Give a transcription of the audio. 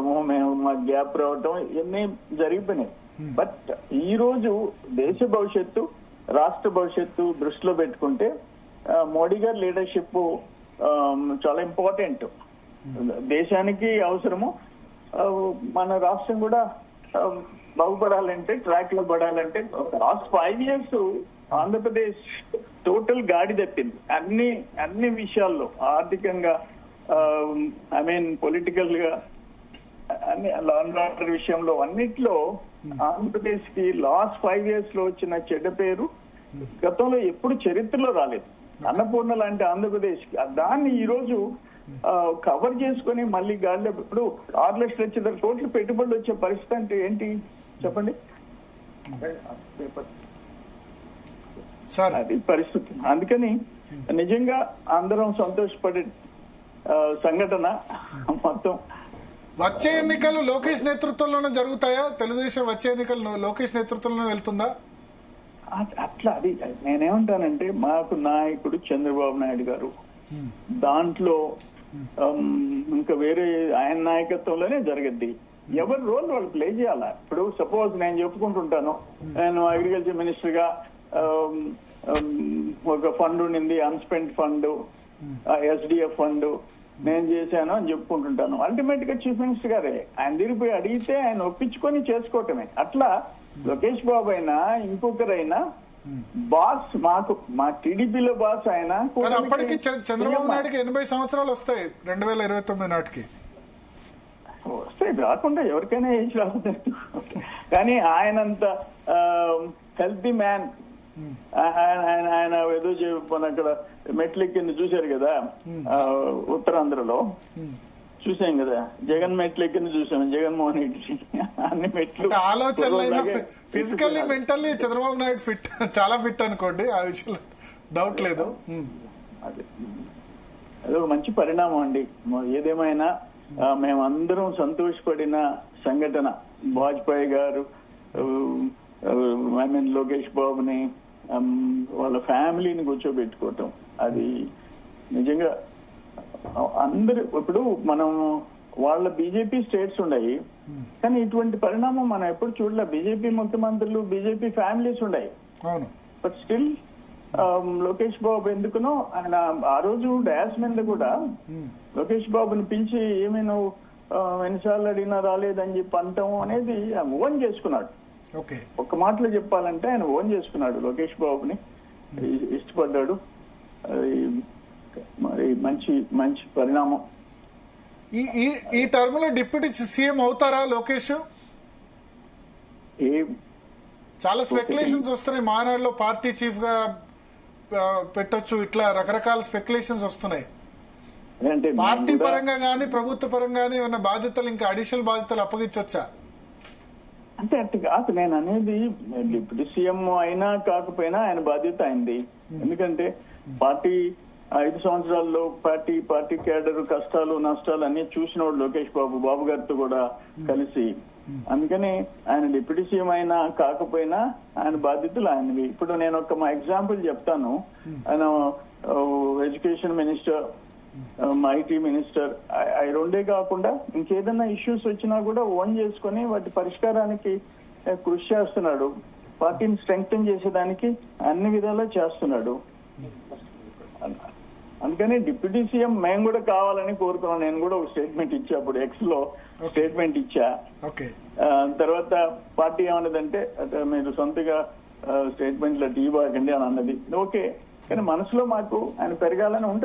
రావటము, మేము మాకు గ్యాప్ రావటం ఇవన్నీ జరిగిపోయినాయి. బట్ ఈ రోజు దేశ భవిష్యత్తు, రాష్ట్ర భవిష్యత్తు దృష్టిలో పెట్టుకుంటే మోడీ గారి లీడర్షిప్ చాలా ఇంపార్టెంట్. దేశానికి అవసరము. మన రాష్ట్రం కూడా బాగుపడాలంటే, ట్రాక్ లో పడాలంటే లాస్ట్ 5 years ఆంధ్రప్రదేశ్ టోటల్ గాడి తప్పింది అన్ని విషయాల్లో. ఆర్థికంగా, పొలిటికల్ గా, అన్ని లా అండ్ ఆర్డర్ విషయంలో అన్నిట్లో ఆంధ్రప్రదేశ్ కి లాస్ట్ 5 years లో వచ్చిన చెడ్డ పేరు గతంలో ఎప్పుడు చరిత్రలో రాలేదు. అన్నపూర్ణ లాంటి ఆంధ్రప్రదేశ్ కి దాన్ని ఈ రోజు కవర్ చేసుకుని మళ్ళీ గాలిలో ఇప్పుడు 6 లక్షల కోట్లు పెట్టుబడులు వచ్చే పరిస్థితి అంటే ఏంటి చెప్పండి? అది పరిస్థితి. అందుకని నిజంగా అందరం సంతోషపడే సంఘటన మొత్తం. వచ్చే ఎన్నికలు లోకేష్ నేతృత్వంలోనే జరుగుతాయా? తెలుగుదేశం వచ్చే ఎన్నికలు లోకేష్ నేతృత్వంలోనే వెళ్తుందా? అట్లా అది నేనేమంటానంటే, మాకు నాయకుడు చంద్రబాబు నాయుడు గారు, దాంట్లో ఇంకా వేరే ఆయన నాయకత్వంలోనే జరగద్ది. ఎవరి రోల్ వాళ్ళు ప్లే చేయాలా? ఇప్పుడు సపోజ్ నేను చెప్పుకుంటుంటాను, నేను అగ్రికల్చర్ మినిస్టర్ గా ఒక ఫండ్ ఉండింది, అన్స్పెంట్ ఫండ్, ఎస్డిఎఫ్ ఫండ్ నేను చేశాను అని చెప్పుకుంటుంటాను. అల్టిమేట్ గా చీఫ్ మినిస్టర్ గారే ఆయన తిరిగిపోయి అడిగితే ఆయన ఒప్పించుకొని చేసుకోవటమే. అట్లా లోకేష్ బాబు అయినా ఇంకొకరైనా బాస్, మా టీడీపీలో బాస్ ఆయన. అప్పటికి చంద్రబాబు నాయుడుకి 80 సంవత్సరాలు వస్తాయి 2029 నాటికి. వస్తాయి, రాకుండా ఎవరికైనా ఏజ్ రాకుండా. కానీ ఆయనంత హెల్తీ మ్యాన్. ఆయన ఏదో మన అక్కడ మెట్లెక్కింది చూశారు కదా, ఉత్తరాంధ్రలో చూసాం కదా, జగన్ మెట్లెక్కింది చూసాం, జగన్మోహన్ రెడ్డి అన్ని మెట్లు. ఆలోచన physically mentally Chandrababu Naidu fit, చాలా ఫిట్ అనుకోండి, ఆ విషయంలో డౌట్ లేదు. అదొక మంచి పరిణామం అండి. ఏదేమైనా మేమందరం సంతోషపడిన సంఘటన వాజ్పేయి గారు, లోకేష్ బాబుని, వాళ్ళ ఫ్యామిలీని కూర్చోబెట్టుకోవటం, అది నిజంగా అందరు. ఇప్పుడు మనం వాళ్ళ బీజేపీ స్టేట్స్ ఉన్నాయి, కానీ ఇటువంటి పరిణామం మనం ఎప్పుడు చూడలే. బీజేపీ ముఖ్యమంత్రులు, బీజేపీ ఫ్యామిలీస్ ఉన్నాయి. బట్ స్టిల్ లోకేష్ బాబు ఎందుకునో ఆయన ఆ రోజు డాష్ మీద కూడా లోకేష్ బాబుని పిలిచి ఏమీ నువ్వు ఎన్నిసార్లు అడిగినా రాలేదని చెప్పి అంటాం అనేది ఓన్ చేసుకున్నాడు. ఒక మాటలో చెప్పాలంటే ఆయన ఓన్ చేసుకున్నాడు, లోకేష్ బాబుని ఇష్టపడ్డాడు. మరి మంచి పరిణామం. ఈ టర్మ్ లో డిప్యూటీ సీఎం అవుతారా లోకేష్? చాలా స్పెక్యులేషన్స్ వస్తున్నాయి. మానాడులో పార్టీ చీఫ్ గా పెట్టొచ్చు, ఇట్లా రకరకాల స్పెక్యులేషన్స్ వస్తున్నాయి. పార్టీ పరంగా గానీ ప్రభుత్వ పరంగా గానీ ఏమైనా బాధ్యతలు, ఇంకా అడిషనల్ బాధ్యతలు అప్పగించొచ్చా? అంటే అట్టు కాదు నేను అనేది. డిప్యూటీ సీఎం అయినా కాకపోయినా ఆయన బాధ్యత అయింది. ఎందుకంటే పార్టీ 5 సంవత్సరాల్లో పార్టీ క్యాడర్ కష్టాలు నష్టాలు అన్ని చూసినవాడు లోకేష్ బాబు గారితో కూడా కలిసి. అందుకని ఆయన డిప్యూటీ సీఎం అయినా కాకపోయినా ఆయన బాధ్యతలు ఆయనవి. ఇప్పుడు నేను మా ఎగ్జాంపుల్ చెప్తాను. ఆయన ఎడ్యుకేషన్ మినిస్టర్, ఐటీ మినిస్టర్, అవి రెండే కాకుండా ఇంకేదైనా ఇష్యూస్ వచ్చినా కూడా ఓన్ చేసుకుని వాటి పరిష్కారానికి కృషి చేస్తున్నాడు. పార్టీని స్ట్రెంగ్తన్ చేసేదానికి అన్ని విధాలా చేస్తున్నాడు. అందుకని డిప్యూటీ సీఎం మేము కూడా కావాలని కోరుకున్నాం. నేను కూడా ఒక స్టేట్మెంట్ ఇచ్చా, అప్పుడు ఎక్స్ లో స్టేట్మెంట్ ఇచ్చా. తర్వాత పార్టీ ఏమన్నదంటే మీరు సొంతగా స్టేట్మెంట్ లో టీ బాగండి అని అన్నది. ఓకే, కానీ మనసులో మాకు ఆయన పెరగాలని ఉంటది.